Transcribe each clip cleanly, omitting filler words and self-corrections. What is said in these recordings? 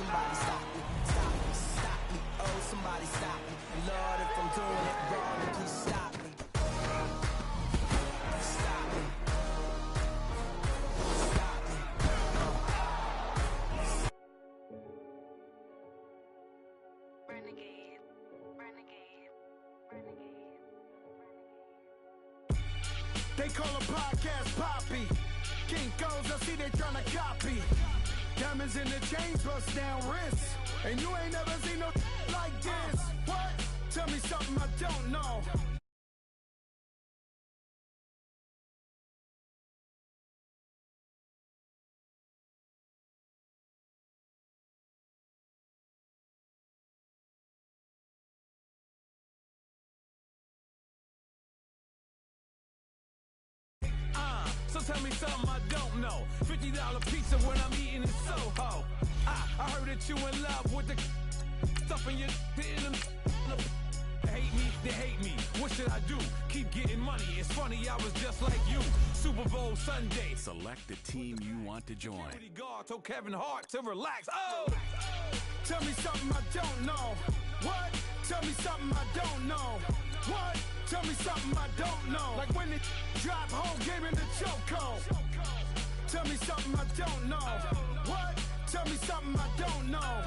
somebody stop me, stop me, stop me. Oh, somebody stop me. Lord, if I'm doing it wrong, then please stop me. Stop me. Stop me. Renegade, renegade, renegade. They call a podcast Poppy. Kinkos, I see they tryna copy. Diamonds in the chains, bust down wrists. And you ain't never seen no like this. What? Tell me something I don't know. So tell me something I don't know. $50 pizza when I'm eating in Soho. I heard that you in love with the stuff in your hitting them. They hate me, they hate me. What should I do? Keep getting money. It's funny, I was just like you. Super Bowl Sunday. Select the team you want to join. God told Kevin Hart to relax. Oh! Tell me something I don't know. What? Tell me something I don't know. What? Tell me something I don't know. Like when it drop whole game in the chokehold. Tell me something I don't know. What? Tell me something I don't know.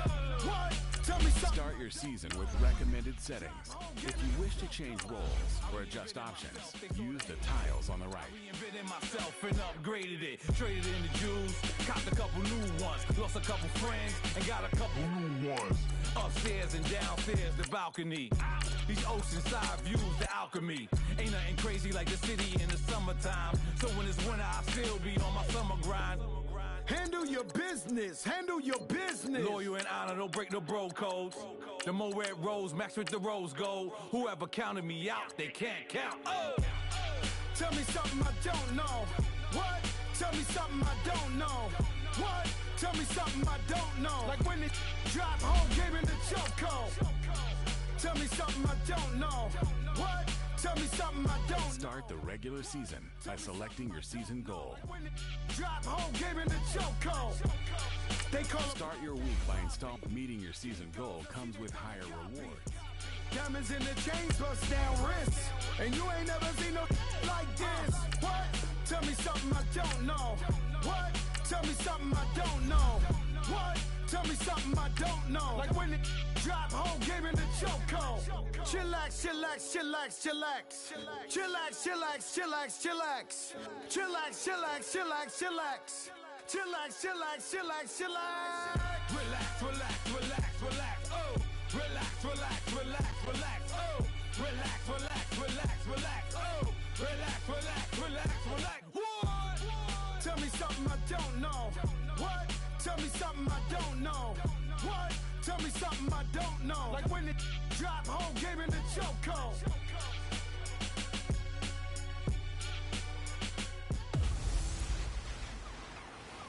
What? Tell me something. Start your season with recommended settings. If you wish to change roles or adjust options, use the tiles on the right. Reinvented myself and upgraded it. Traded in the Jews, copped a couple new ones. Lost a couple friends and got a couple new ones. Upstairs and downstairs, the balcony. These oceanside views, the alchemy. Ain't nothing crazy like the city in the summertime. So when it's winter, I still be on my summer grind. Handle your business, handle your business. Loyal and honor, don't break the bro codes. The more red rose, max with the rose gold. Whoever counted me out, they can't count. Oh! Tell me something I don't know. What? Tell me something I don't know. What? Tell me something I don't know. Like when it drop whole game in the chokehold. Tell me something I don't know. What? Tell me something I don't know. Start the regular season by selecting your season goal. Drop whole game in the chokehold. They call Start your week by installing. Meeting your season goal comes with higher rewards. Diamonds in the chains, bust down wrists. And you ain't never seen no like this. What? Tell me something I don't know. What? Tell me something I don't know. What? Tell me something I don't know. Like when it drop whole game in the chokehold. Chillax, chillax, chillax, chillax. Chillax, chillax, chillax, chillax. Chillax, chillax, chillax, chillax. Chillax, chillax, chillax, chillax. Relax, relax, relax, relax. Oh. Relax, relax, relax, relax. Oh. Relax, relax, relax, relax. Oh. Relax, relax, relax, relax. What? Tell me something I don't know. What? Tell me something I don't know. What? Tell me something I don't know. Like when it drop whole game in the chokehold.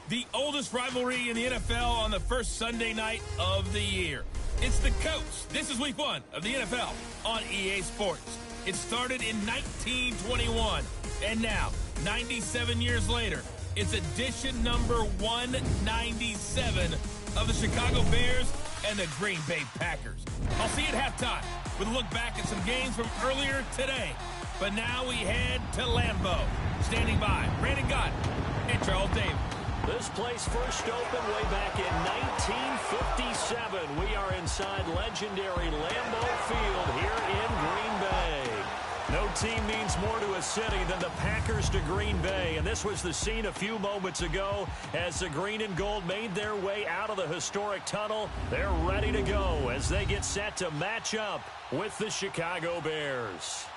The oldest rivalry in the NFL on the first Sunday night of the year. It's the Coats. This is week 1 of the NFL on EA Sports. It started in 1921, and now, 97 years later, it's edition number 197 of the Chicago Bears and the Green Bay Packers. I'll see you at halftime with a look back at some games from earlier today. But now we head to Lambeau. Standing by, Brandon Gott and Charles Davis. This place first opened way back in 1957. We are inside legendary Lambeau Field here in Green Bay. No team means more to a city than the Packers to Green Bay, and this was the scene a few moments ago as the green and gold made their way out of the historic tunnel. They're ready to go as they get set to match up with the Chicago Bears.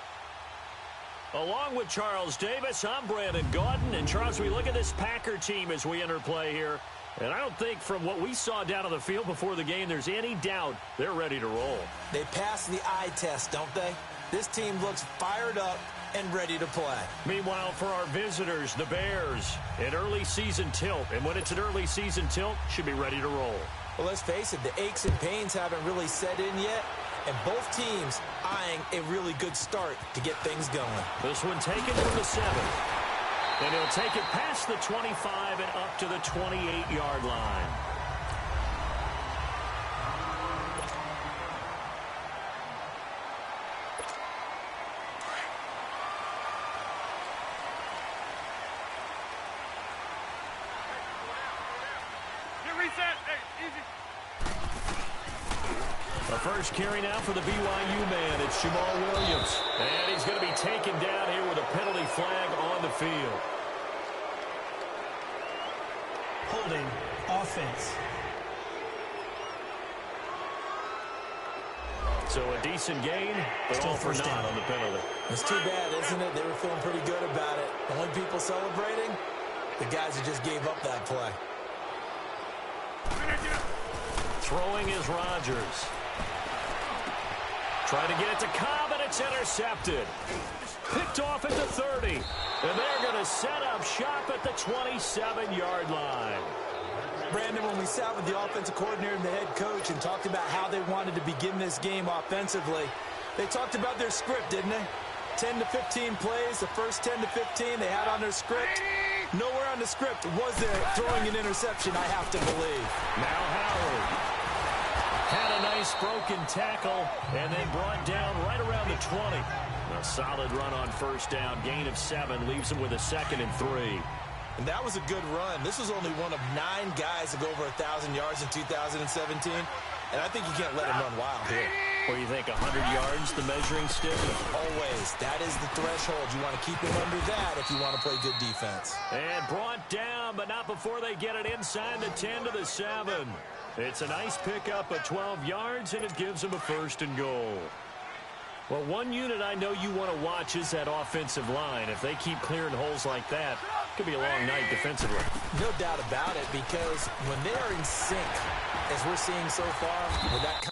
Along with Charles Davis, I'm Brandon Gaudin. And Charles, we look at this Packer team as we enter play here. And I don't think from what we saw down on the field before the game, there's any doubt they're ready to roll. They passed the eye test, don't they? This team looks fired up and ready to play. Meanwhile, for our visitors, the Bears, an early season tilt. And when it's an early season tilt, should be ready to roll. Well, let's face it, the aches and pains haven't really set in yet. And both teams eyeing a really good start to get things going. This one taken from the 7. And he'll take it past the 25 and up to the 28-yard line. The first carry now for the BYU man. It's Jamal Williams. And he's going to be taken down here with a penalty flag on the field. Holding offense. So a decent gain, but Still all for first naught down. on the penalty. It's too bad, isn't it? They were feeling pretty good about it. The only people celebrating, the guys who just gave up that play. Throwing is Rodgers. Trying to get it to Cobb, and it's intercepted. Picked off at the 30. And they're going to set up shop at the 27-yard line. Brandon, when we sat with the offensive coordinator and the head coach and talked about how they wanted to begin this game offensively, they talked about their script, didn't they? 10 to 15 plays, the first 10 to 15 they had on their script. Nowhere on the script was there throwing an interception, I have to believe. Now Howard had a nice broken tackle and then brought down right around the 20. A solid run on first down, gain of 7, leaves him with a 2nd and 3. And that was a good run. This was only one of 9 guys to go over 1,000 yards in 2017. And I think you can't let him run wild here. What do you think, 100 yards, the measuring stick? Always. That is the threshold. You want to keep him under that if you want to play good defense. And brought down, but not before they get it inside the 10 to the 7. It's a nice pickup of 12 yards, and it gives them a 1st and goal. Well, one unit I know you want to watch is that offensive line. If they keep clearing holes like that, it could be a long night defensively. No doubt about it, because when they are in sync, as we're seeing so far, with that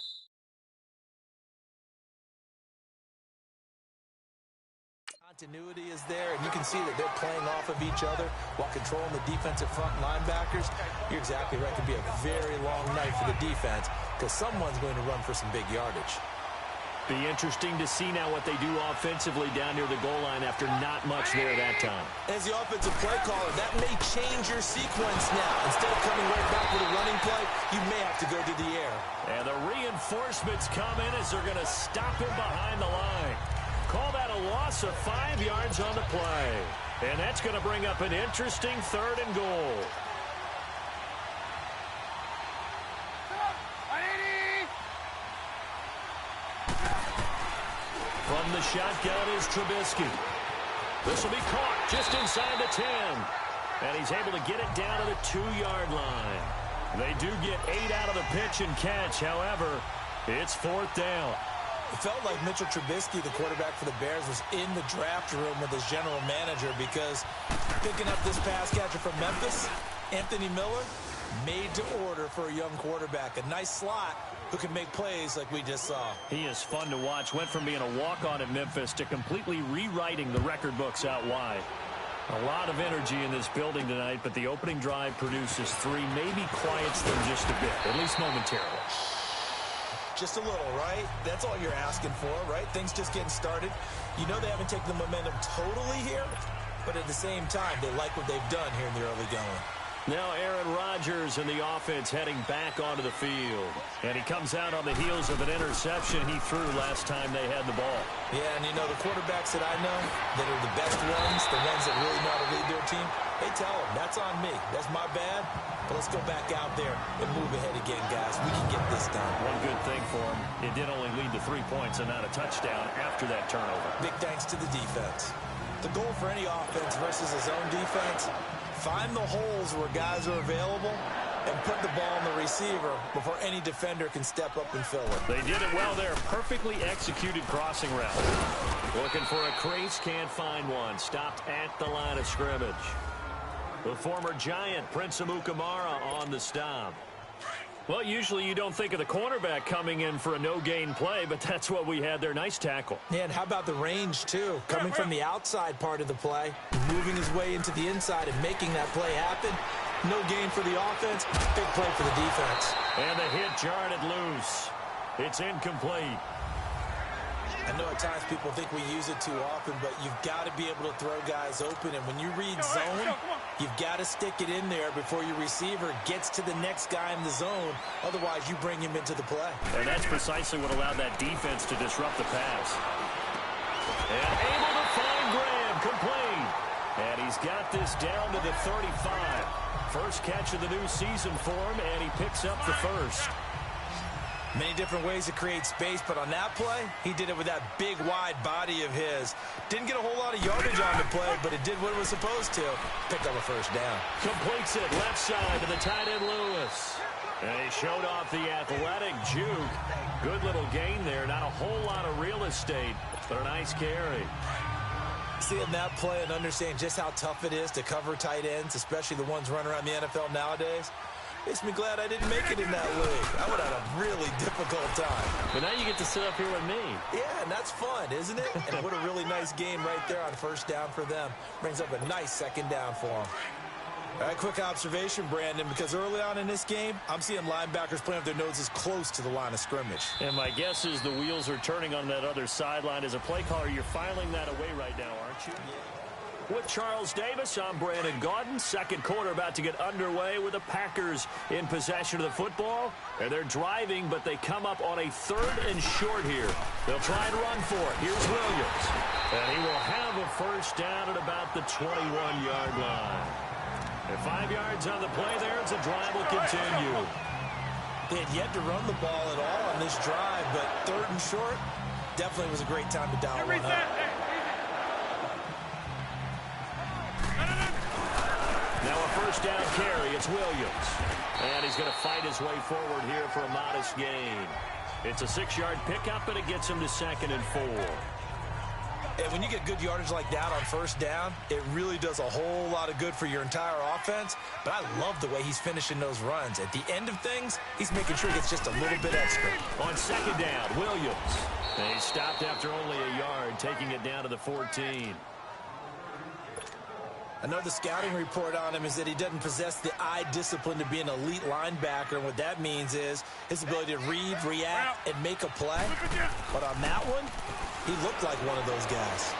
continuity is there, and you can see that they're playing off of each other while controlling the defensive front linebackers. You're exactly right. It could be a very long night for the defense because someone's going to run for some big yardage. Be interesting to see now what they do offensively down near the goal line after not much there that time. As the offensive play caller, that may change your sequence now. Instead of coming right back with a running play, you may have to go to the air. And the reinforcements come in as they're going to stop him behind the line. Call that a loss of 5 yards on the play. And that's going to bring up an interesting 3rd and goal. From the shotgun is Trubisky. This will be caught just inside the 10. And he's able to get it down to the 2-yard line. They do get 8 out of the pitch and catch. However, it's 4th down. It felt like Mitchell Trubisky, the quarterback for the Bears, was in the draft room with his general manager because picking up this pass catcher from Memphis, Anthony Miller, made to order for a young quarterback. A nice slot who can make plays like we just saw. He is fun to watch. Went from being a walk-on at Memphis to completely rewriting the record books out wide. A lot of energy in this building tonight, but the opening drive produces 3, maybe quiets them just a bit, at least momentarily. Just a little, right? That's all you're asking for, right? Things just getting started. You know they haven't taken the momentum totally here, but at the same time, they like what they've done here in the early going. Now Aaron Rodgers and the offense heading back onto the field. And he comes out on the heels of an interception he threw last time they had the ball. Yeah, and you know, the quarterbacks that I know that are the best ones, the ones that really know how to lead their team, they tell them, that's on me. That's my bad. But let's go back out there and move ahead again, guys. We can get this done. One good thing for him, it did only lead to 3 points and not a touchdown after that turnover. Big thanks to the defense. The goal for any offense versus his own defense, find the holes where guys are available and put the ball on the receiver before any defender can step up and fill it. They did it well there. Perfectly executed crossing route. Looking for a crease, can't find one. Stopped at the line of scrimmage. The former Giant, Prince Amukamara, on the stop. Well, usually you don't think of the cornerback coming in for a no-gain play, but that's what we had there. Nice tackle. Yeah, and how about the range, too? Coming from the outside part of the play, moving his way into the inside and making that play happen. No gain for the offense, big play for the defense. And the hit jarred it loose. It's incomplete. I know at times people think we use it too often, but you've got to be able to throw guys open. And when you read zone, you've got to stick it in there before your receiver gets to the next guy in the zone. Otherwise, you bring him into the play. And that's precisely what allowed that defense to disrupt the pass. And able to find Graham, complete. And he's got this down to the 35. First catch of the new season for him, and he picks up the first. Many different ways to create space, but on that play, he did it with that big, wide body of his. Didn't get a whole lot of yardage on the play, but it did what it was supposed to. Picked up a first down. Completes it left side to the tight end, Lewis. And he showed off the athletic juke. Good little gain there. Not a whole lot of real estate, but a nice carry. Seeing that play and understanding just how tough it is to cover tight ends, especially the ones running around the NFL nowadays, makes me glad I didn't make it in that league. I would have had a really difficult time. But now you get to sit up here with me. Yeah, and that's fun, isn't it? And what a really nice game right there on first down for them. Brings up a nice second down for them. All right, quick observation, Brandon, because early on in this game, I'm seeing linebackers playing with their noses close to the line of scrimmage. And my guess is the wheels are turning on that other sideline. As a play caller, you're filing that away right now, aren't you? Yeah. With Charles Davis, I'm Brandon Gaudin. Second quarter about to get underway with the Packers in possession of the football. And they're driving, but they come up on a 3rd and short here. They'll try and run for it. Here's Williams. And he will have a first down at about the 21-yard line. And 5 yards on the play there as the drive will continue. They had yet to run the ball at all on this drive, but 3rd and short definitely was a great time to dial one up. Now a first down carry. It's Williams. And he's going to fight his way forward here for a modest gain. It's a 6-yard pickup, and it gets him to 2nd and 4. And when you get good yardage like that on first down, it really does a whole lot of good for your entire offense. But I love the way he's finishing those runs. At the end of things, he's making sure he gets just a little bit extra. On second down, Williams. And he stopped after only a yard, taking it down to the 14. Another scouting report on him is that he doesn't possess the eye discipline to be an elite linebacker. And what that means is his ability to read, react, and make a play. But on that one, he looked like one of those guys.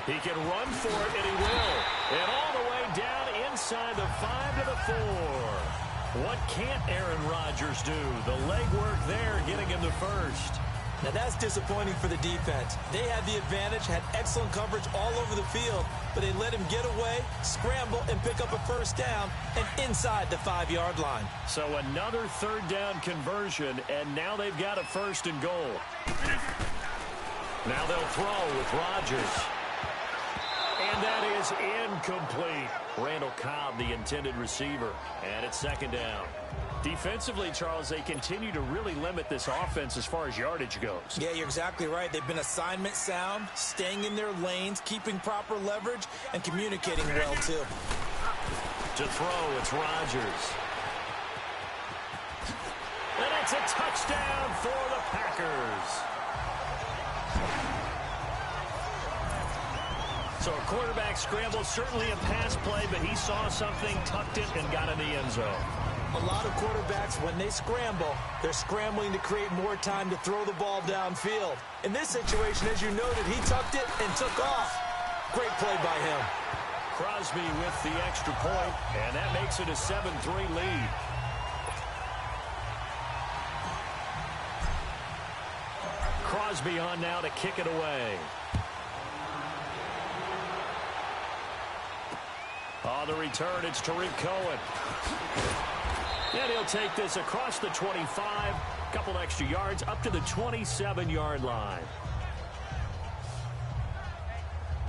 He can run for it, and he will. And all the way down inside the 5 to the 4. What can't Aaron Rodgers do? The legwork there getting him the first. Now that's disappointing for the defense. They had the advantage, had excellent coverage all over the field, but they let him get away, scramble, and pick up a first down and inside the 5-yard line. So another 3rd down conversion, and now they've got a 1st and goal. Now they'll throw with Rodgers. And that is incomplete. Randall Cobb, the intended receiver. And it's 2nd down. Defensively, Charles, they continue to really limit this offense as far as yardage goes. Yeah, you're exactly right. They've been assignment sound, staying in their lanes, keeping proper leverage, and communicating well, too. To throw, it's Rodgers. And it's a touchdown for the Packers. So a quarterback scramble, certainly a pass play, but he saw something, tucked it, and got in the end zone. A lot of quarterbacks, when they scramble, they're scrambling to create more time to throw the ball downfield. In this situation, as you noted, he tucked it and took off. Great play by him. Crosby with the extra point, and that makes it a 7-3 lead. Crosby on now to kick it away. On the return, it's Tariq Cohen. And he'll take this across the 25, a couple extra yards, up to the 27-yard line.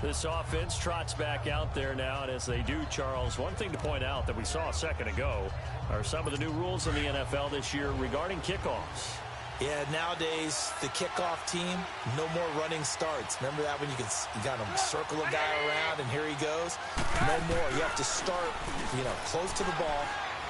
This offense trots back out there now, and as they do, Charles, one thing to point out that we saw a second ago are some of the new rules in the NFL this year regarding kickoffs. Yeah, nowadays, the kickoff team, no more running starts. Remember that when you got to circle a guy around, and here he goes? No more. You have to start, close to the ball.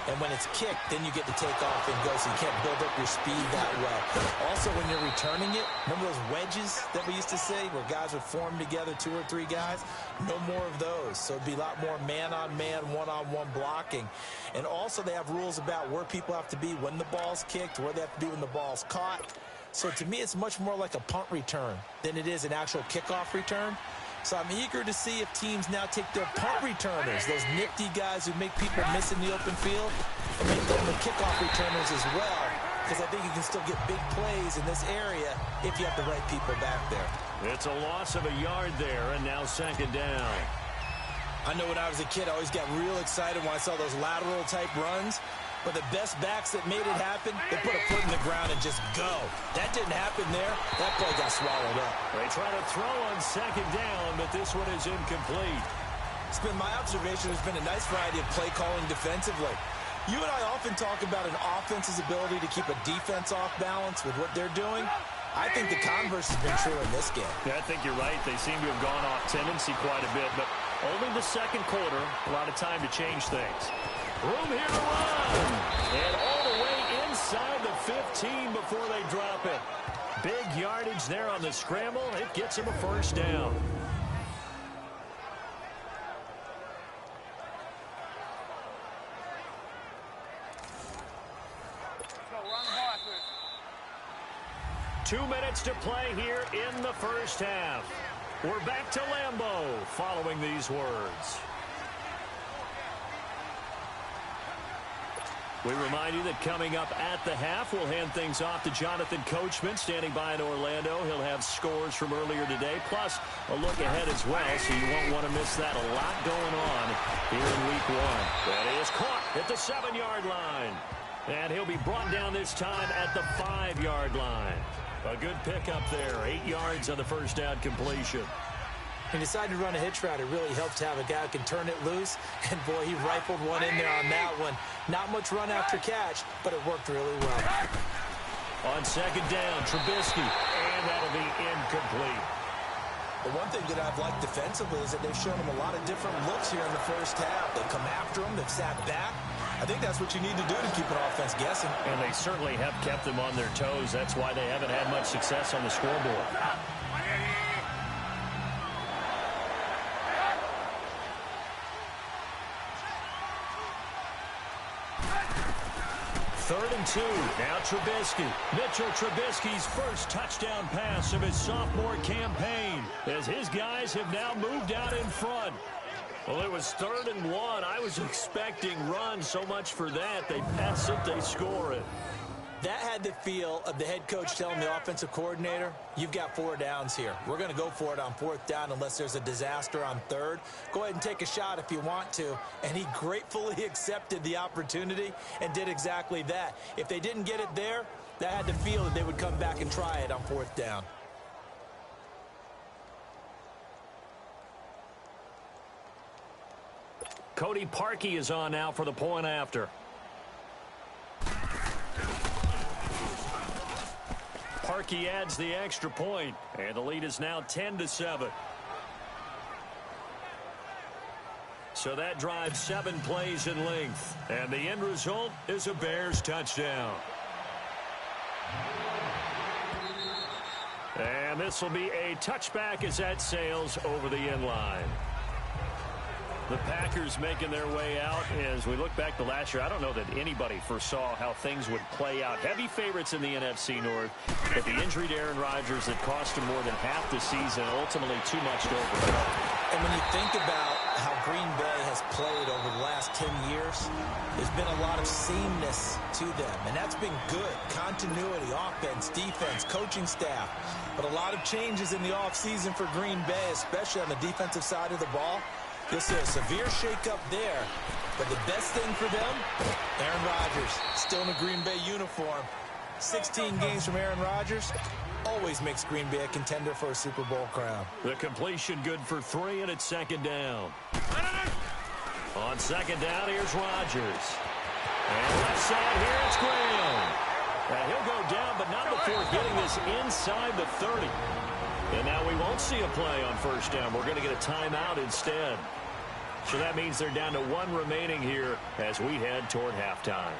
And when it's kicked, then you get to take off and go, so you can't build up your speed that way. Also, when you're returning it, remember those wedges that we used to say where guys would form together, 2 or 3 guys? No more of those. So it'd be a lot more man-on-man, one-on-one blocking. And also, they have rules about where people have to be when the ball's kicked, where they have to be when the ball's caught. So to me, it's much more like a punt return than it is an actual kickoff return. So I'm eager to see if teams now take their punt returners, those nifty guys who make people miss in the open field, and make them the kickoff returners as well. because I think you can still get big plays in this area if you have the right people back there. It's a loss of a yard there, and now second down. I know when I was a kid, I always got real excited when I saw those lateral-type runs. But the best backs that made it happen, they put a foot in the ground and just go. That didn't happen there. That play got swallowed up. They try to throw on second down, but this one is incomplete. It's been my observation. There's been a nice variety of play calling defensively. You and I often talk about an offense's ability to keep a defense off balance with what they're doing. I think the converse has been true in this game. Yeah, I think you're right. They seem to have gone off tendency quite a bit, but only the second quarter, a lot of time to change things. Room here to run. And all the way inside the 15 before they drop it. Big yardage there on the scramble. It gets him a first down. Two minutes to play here in the first half. We're back to Lambeau following these words. We remind you that coming up at the half, we'll hand things off to Jonathan Coachman, standing by in Orlando. He'll have scores from earlier today, plus a look ahead as well, so you won't want to miss that. A lot going on here in week one. That is caught at the 7-yard line. And he'll be brought down this time at the 5-yard line. A good pickup there, 8 yards on the first down completion. He decided to run a hitch route. It really helped to have a guy who can turn it loose. And, boy, he rifled one in there on that one. Not much run after catch, but it worked really well. On second down, Trubisky, and that'll be incomplete. The one thing that I've liked defensively is that they've shown him a lot of different looks here in the first half. They come after him. They've sat back. I think that's what you need to do to keep an offense guessing. And they certainly have kept them on their toes. That's why they haven't had much success on the scoreboard. Third and 2. Now Trubisky. Mitchell Trubisky's first touchdown pass of his sophomore campaign as his guys have now moved out in front. Well, it was 3rd and 1. I was expecting run, so much for that. They pass it, they score it. That had the feel of the head coach telling the offensive coordinator, you've got 4 downs here. We're going to go for it on 4th down unless there's a disaster on 3rd. Go ahead and take a shot if you want to. And he gratefully accepted the opportunity and did exactly that. If they didn't get it there, that had the feel that they would come back and try it on 4th down. Cody Parkey is on now for the point after. Parkey adds the extra point, and the lead is now 10-7. So that drives 7 plays in length, and the end result is a Bears touchdown. And this will be a touchback as that sails over the end line. The Packers making their way out. As we look back to last year, I don't know that anybody foresaw how things would play out. Heavy favorites in the NFC North, but the injury to Aaron Rodgers that cost him more than half the season, ultimately too much to overcome. And when you think about how Green Bay has played over the last 10 years, there's been a lot of sameness to them, and that's been good. Continuity, offense, defense, coaching staff, but a lot of changes in the offseason for Green Bay, especially on the defensive side of the ball. You'll see a severe shakeup there, but the best thing for them, Aaron Rodgers, still in a Green Bay uniform. 16 games from Aaron Rodgers always makes Green Bay a contender for a Super Bowl crown. The completion good for 3, and it's second down. On second down, here's Rodgers. And left side here, it's Graham. And he'll go down, but not before getting this inside the 30. And now we won't see a play on first down. We're going to get a timeout instead. So that means they're down to 1 remaining here as we head toward halftime.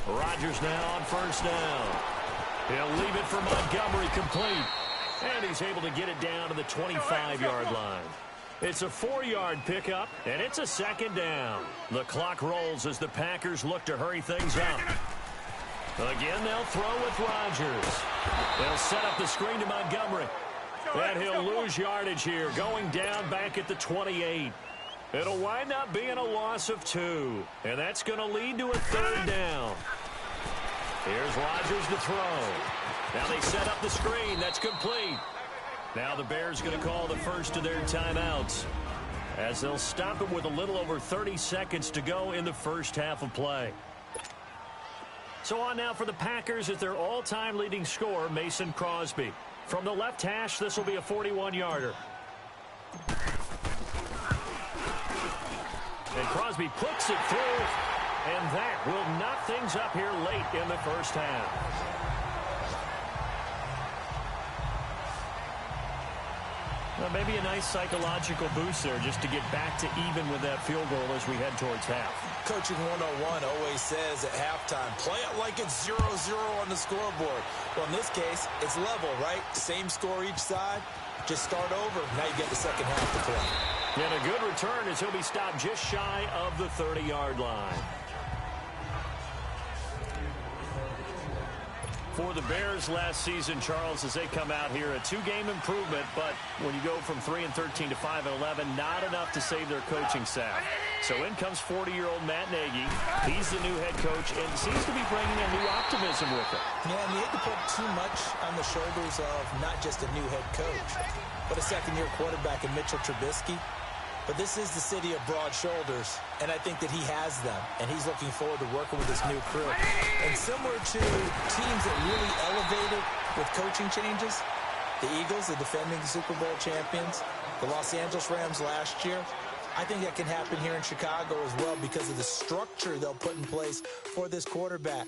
Rodgers now on first down. He'll leave it for Montgomery complete. And he's able to get it down to the 25-yard line. It's a 4-yard pickup, and it's a second down. The clock rolls as the Packers look to hurry things up. Again, they'll throw with Rodgers. They'll set up the screen to Montgomery. And he'll lose yardage here, going down back at the 28. It'll wind up being a loss of 2, and that's going to lead to a 3rd down. Here's Rodgers to throw. Now they set up the screen. That's complete. Now the Bears going to call the first of their timeouts, as they'll stop it with a little over 30 seconds to go in the first half of play. So on now for the Packers is their all-time leading scorer, Mason Crosby. From the left hash, this will be a 41-yarder. And Crosby puts it through, and that will knock things up here late in the first half. Well, maybe a nice psychological boost there just to get back to even with that field goal as we head towards half. Coaching 101 always says at halftime, play it like it's 0-0 on the scoreboard. Well, in this case, it's level, right? Same score each side. Just start over. Now you get the second half to play. And a good return as he'll be stopped just shy of the 30-yard line. For the Bears last season, Charles, as they come out here, a 2-game improvement, but when you go from 3-13 to 5-11, not enough to save their coaching staff. So in comes 40-year-old Matt Nagy. He's the new head coach and seems to be bringing a new optimism with him. Yeah, and you hate to put too much on the shoulders of not just a new head coach, but a second-year quarterback in Mitchell Trubisky. But this is the city of broad shoulders, and I think that he has them, and he's looking forward to working with this new crew. And similar to teams that really elevated with coaching changes, the Eagles, the defending Super Bowl champions, the Los Angeles Rams last year, I think that can happen here in Chicago as well because of the structure they'll put in place for this quarterback.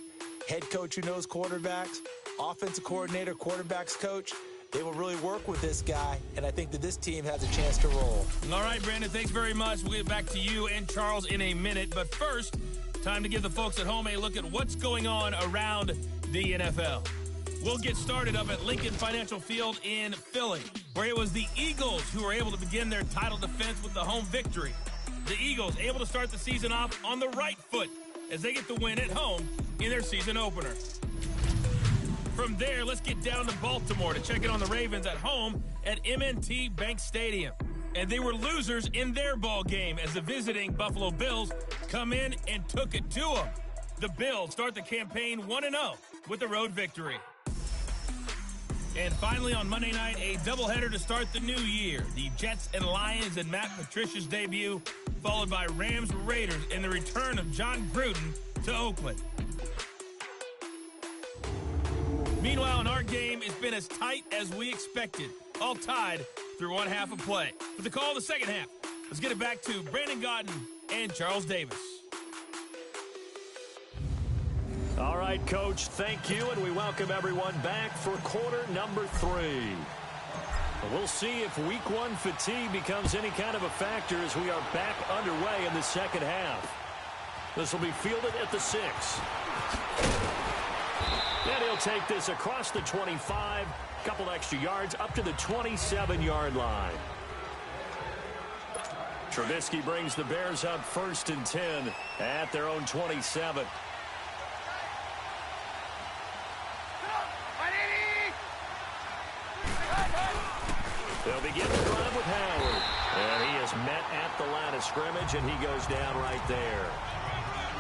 Head coach who knows quarterbacks, offensive coordinator, quarterbacks coach. They will really work with this guy, and I think that this team has a chance to roll. All right, Brandon, thanks very much. We'll get back to you and Charles in a minute. But first, time to give the folks at home a look at what's going on around the NFL. We'll get started up at Lincoln Financial Field in Philly, where it was the Eagles who were able to begin their title defense with the home victory. The Eagles able to start the season off on the right foot as they get the win at home in their season opener. From there, let's get down to Baltimore to check in on the Ravens at home at M&T Bank Stadium. And they were losers in their ball game as the visiting Buffalo Bills come in and took it to them. The Bills start the campaign 1-0 with a road victory. And finally on Monday night, a doubleheader to start the new year. The Jets and Lions in Matt Patricia's debut, followed by Rams Raiders and the return of John Gruden to Oakland. Meanwhile, in our game, it's been as tight as we expected, all tied through one half of play. For the call of the second half, let's get it back to Brandon Gaudin and Charles Davis. All right, Coach, thank you, and we welcome everyone back for quarter number 3. We'll see if week 1 fatigue becomes any kind of a factor as we are back underway in the second half. This will be fielded at the 6. And he'll take this across the 25, couple extra yards up to the 27-yard line. Trubisky brings the Bears up 1st and 10 at their own 27. They'll begin the drive with Howard. And he is met at the line of scrimmage, and he goes down right there.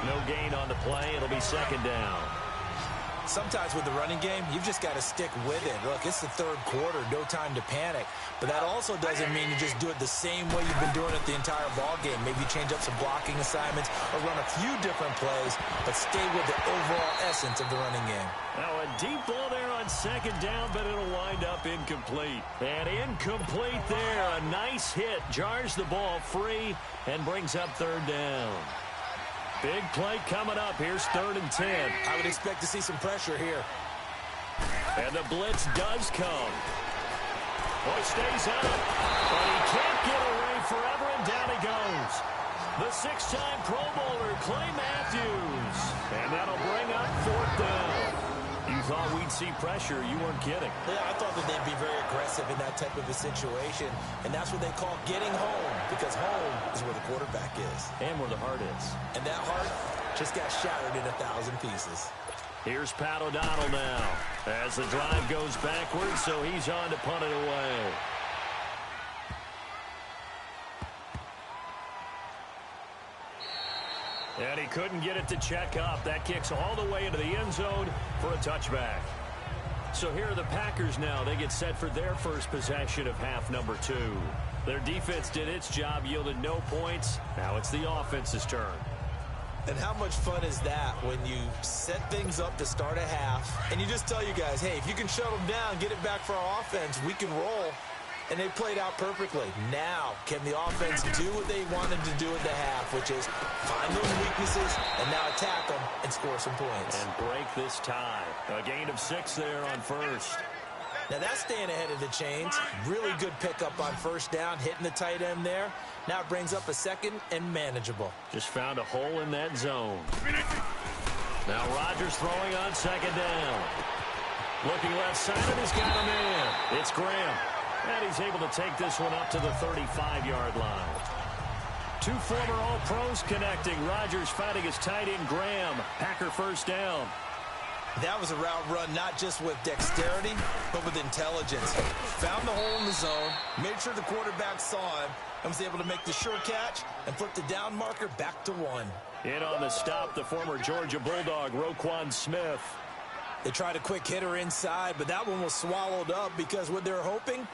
No gain on the play. It'll be second down. Sometimes with the running game, you've just got to stick with it. Look, it's the third quarter, no time to panic. But that also doesn't mean you just do it the same way you've been doing it the entire ball game. Maybe you change up some blocking assignments or run a few different plays, but stay with the overall essence of the running game. Now a deep ball there on second down, but it'll wind up incomplete. And incomplete there. A nice hit. Jars the ball free and brings up third down. Big play coming up. Here's 3rd and 10. I would expect to see some pressure here. And the blitz does come. Boy stays out, but he can't get away forever, and down he goes. The 6-time Pro Bowler, Clay Matthews. And that'll bring up 4th down. You thought we'd see pressure. You weren't kidding. Yeah, I thought that they'd be very aggressive in that type of a situation, and that's what they call getting home, because home is where the quarterback is. And where the heart is. And that heart just got shattered in 1,000 pieces. Here's Pat O'Donnell now as the drive goes backwards, so he's on to punt it away. And he couldn't get it to check up. That kicks all the way into the end zone for a touchback. So here are the Packers now. They get set for their first possession of half number 2. Their defense did its job, yielded no points. Now it's the offense's turn. And how much fun is that when you set things up to start a half and you just tell you guys, hey, if you can shut them down, get it back for our offense, we can roll. And they played out perfectly. Now, can the offense do what they wanted to do at the half, which is find those weaknesses and now attack them and score some points. And break this tie. A gain of 6 there on first. Now that's staying ahead of the chains. Really good pickup on first down, hitting the tight end there. Now it brings up a second and manageable. Just found a hole in that zone. Now Rodgers throwing on second down. Looking left side, and he's got a man. It's Graham. And he's able to take this one up to the 35-yard line. 2 former All-Pros connecting. Rodgers fighting his tight end Graham. Packer first down. That was a route run not just with dexterity, but with intelligence. Found the hole in the zone, made sure the quarterback saw him, and was able to make the sure catch and flip the down marker back to 1. In on the stop, the former Georgia Bulldog, Roquan Smith. They tried a quick hitter inside, but that one was swallowed up because what they're hoping,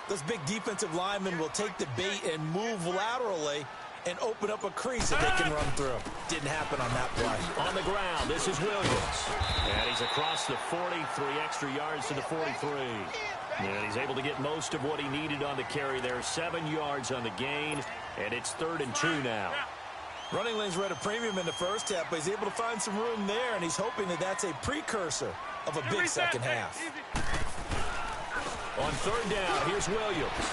those big defensive linemen will take the bait and move laterally and open up a crease that they can run through. Didn't happen on that play. On the ground, this is Williams. And he's across the 40, 3 extra yards to the 43. And he's able to get most of what he needed on the carry there. 7 yards on the gain, and it's 3rd and 2 now. Running lanes were at a premium in the first half, but he's able to find some room there, and he's hoping that that's a precursor of a big second half. On 3rd down, here's Williams.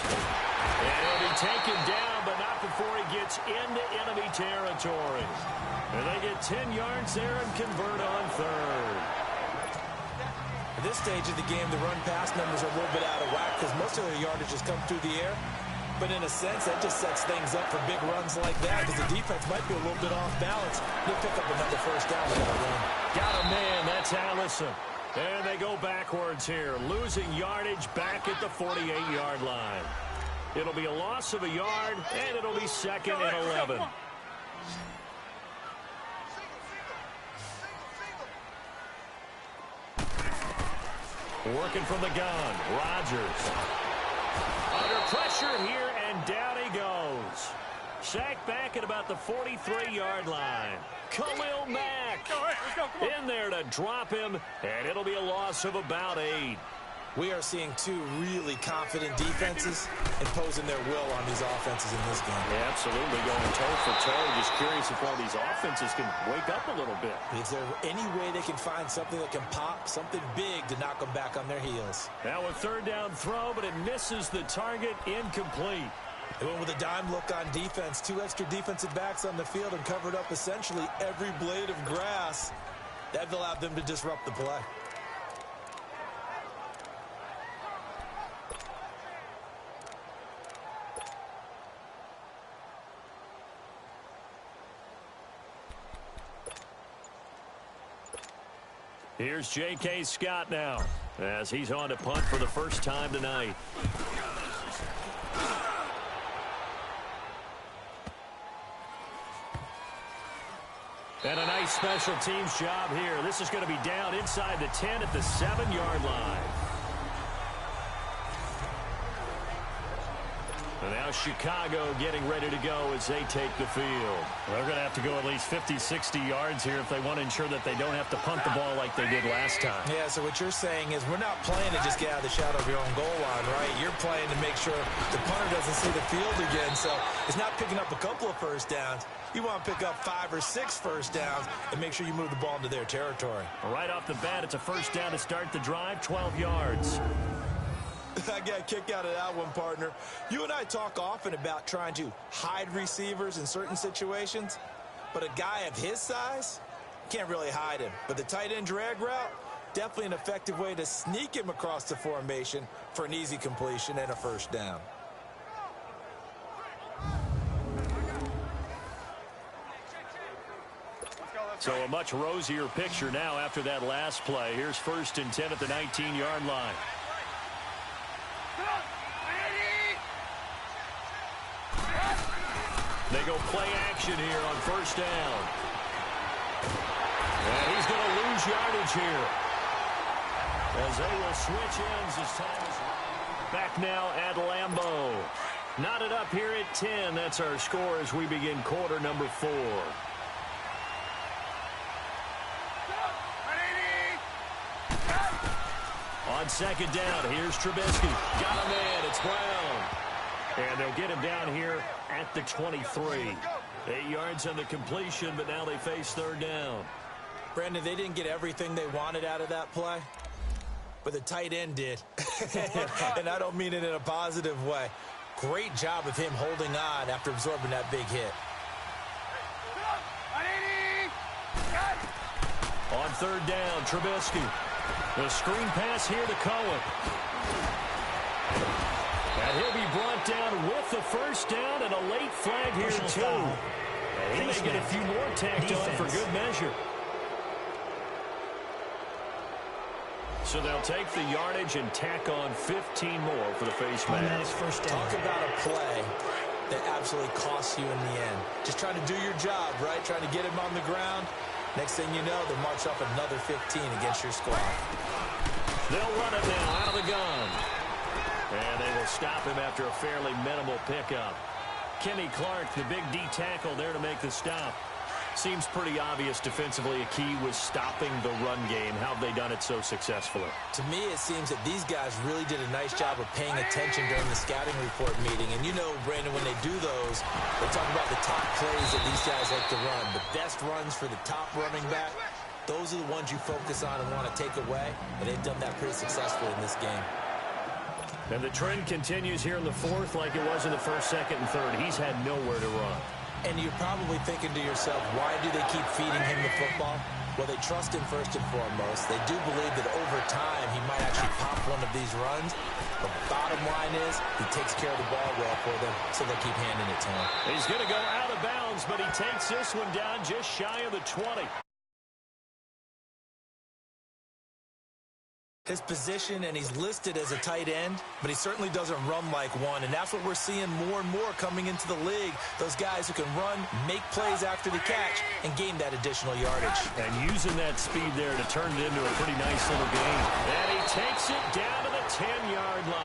And he'll be taken down, but not before he gets into enemy territory. And they get 10 yards there and convert on 3rd. At this stage of the game, the run-pass numbers are a little bit out of whack because most of their yardage has come through the air. But in a sense, that just sets things up for big runs like that because the defense might be a little bit off balance. They'll pick up another first down with that run. Got a man. That's Allison. And they go backwards here, losing yardage back at the 48-yard line. It'll be a loss of a yard, and it'll be 2nd and 11. Working from the gun, Rodgers. Under pressure here, and down he goes. Sacked back at about the 43-yard line. Khalil Mack in there to drop him, and it'll be a loss of about 8. We are seeing 2 really confident defenses imposing their will on these offenses in this game. Yeah, absolutely, going toe for toe. Just curious if one of these offenses can wake up a little bit. Is there any way they can find something that can pop, something big to knock them back on their heels? Now a 3rd down throw, but it misses the target, incomplete. They went with a dime look on defense. 2 extra defensive backs on the field and covered up essentially every blade of grass. That allowed them to disrupt the play. Here's J.K. Scott now as he's on to punt for the first time tonight. And a nice special teams job here. This is going to be down inside the 10 at the 7-yard line. And now Chicago getting ready to go as they take the field. They're going to have to go at least 50, 60 yards here if they want to ensure that they don't have to punt the ball like they did last time. Yeah, so what you're saying is we're not playing to just get out of the shadow of your own goal line, right? You're playing to make sure the punter doesn't see the field again. So it's not picking up a couple of first downs. You want to pick up 5 or 6 first downs and make sure you move the ball into their territory. Right off the bat, it's a first down to start the drive, 12 yards. I got a kick out of that one, partner. You and I talk often about trying to hide receivers in certain situations, but a guy of his size can't really hide him. But the tight end drag route, definitely an effective way to sneak him across the formation for an easy completion and a first down. So a much rosier picture now after that last play. Here's 1st and 10 at the 19-yard line. They go play action here on first down. And he's going to lose yardage here, as they will switch ends as time is back now at Lambeau. Knotted up here at 10. That's our score as we begin quarter number 4. On second down, here's Trubisky. Got him in. It's Brown. And they'll get him down here at the 23. 8 yards on the completion, but now they face third down. Brandon, they didn't get everything they wanted out of that play, but the tight end did. And I don't mean it in a positive way. Great job of him holding on after absorbing that big hit. On third down, Trubisky. The screen pass here to Cohen. And he'll be brought down with the first down and a late flag here too. He may get a few more tacked on for good measure. So they'll take the yardage and tack on 15 more for the face mask. Talk about a play that absolutely costs you in the end. Just trying to do your job, right? Trying to get him on the ground. Next thing you know, they'll march up another 15 against your squad. They'll run it now out of the gun. And they will stop him after a fairly minimal pickup. Kenny Clark, the big D tackle there to make the stop. Seems pretty obvious defensively a key was stopping the run game. How have they done it so successfully? To me, it seems that these guys really did a nice job of paying attention during the scouting report meeting. And you know, Brandon, when they do those, they talk about the top plays that these guys like to run. The best runs for the top running back, those are the ones you focus on and want to take away. And they've done that pretty successfully in this game. And the trend continues here in the fourth like it was in the first, second, and third. He's had nowhere to run. And you're probably thinking to yourself, why do they keep feeding him the football? Well, they trust him first and foremost. They do believe that over time he might actually pop one of these runs. The bottom line is he takes care of the ball well for them, so they'll keep handing it to him. He's going to go out of bounds, but he takes this one down just shy of the 20. His position, and he's listed as a tight end, but he certainly doesn't run like one, and that's what we're seeing more and more coming into the league. Those guys who can run, make plays after the catch, and gain that additional yardage. And using that speed there to turn it into a pretty nice little game. And he takes it down to the 10-yard line.